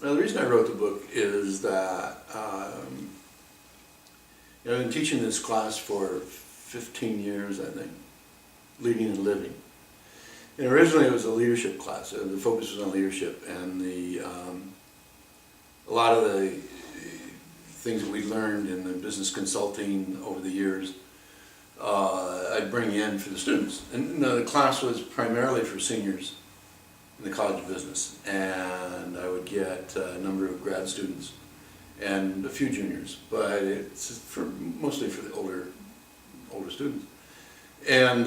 Well, the reason I wrote the book is that I've been teaching this class for 15 years, I think, leading and living. And originally it was a leadership class. The focus was on leadership, and a lot of the things that we learned in the business consulting over the years, I'd bring in for the students. And the class was primarily for seniors in the College of Business, and I would get a number of grad students and a few juniors, but it's mostly for the older students. And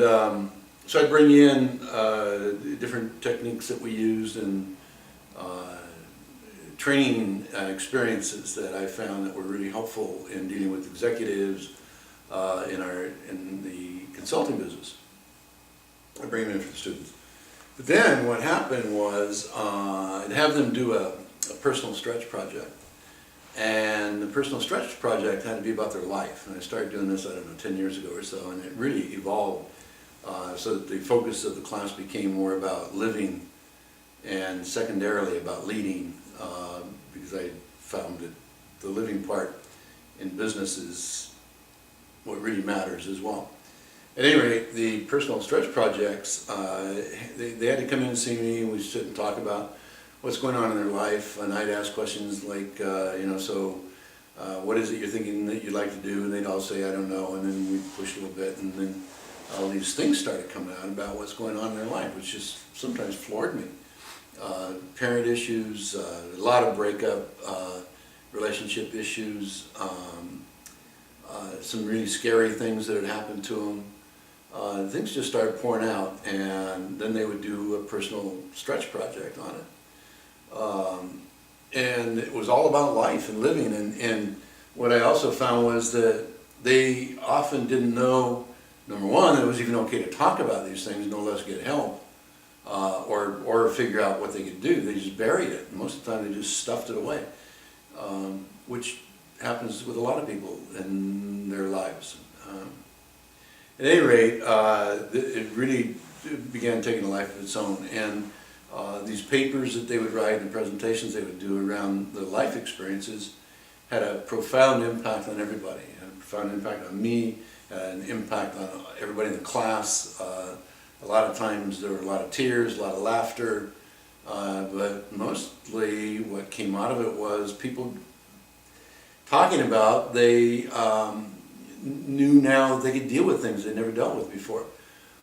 so I bring in different techniques that we used and training experiences that I found that were really helpful in dealing with executives in the consulting business. I bring them in for the students. But then what happened was I'd have them do a personal stretch project. And the personal stretch project had to be about their life. And I started doing this, I don't know, 10 years ago or so, and it really evolved so that the focus of the class became more about living and secondarily about leading, because I found that the living part in business is what really matters as well. At any rate, the personal stretch projects, they had to come in and see me, and we'd sit and talk about what's going on in their life, and I'd ask questions like, what is it you're thinking that you'd like to do? And they'd all say, I don't know, and then we'd push a little bit, and then all these things started coming out about what's going on in their life, which just sometimes floored me. Parent issues, a lot of breakup, relationship issues, some really scary things that had happened to them. Things just started pouring out, and then they would do a personal stretch project on it. And it was all about life and living, and what I also found was that they often didn't know, number one, it was even okay to talk about these things, no less get help, or figure out what they could do. They just buried it, and most of the time they just stuffed it away, which happens with a lot of people in their lives. At any rate, it really began taking a life of its own, and these papers that they would write and presentations they would do around the life experiences had a profound impact on everybody. It had a profound impact on me, an impact on everybody in the class. A lot of times there were a lot of tears, a lot of laughter, but mostly what came out of it was people talking about they knew now that they could deal with things they never dealt with before.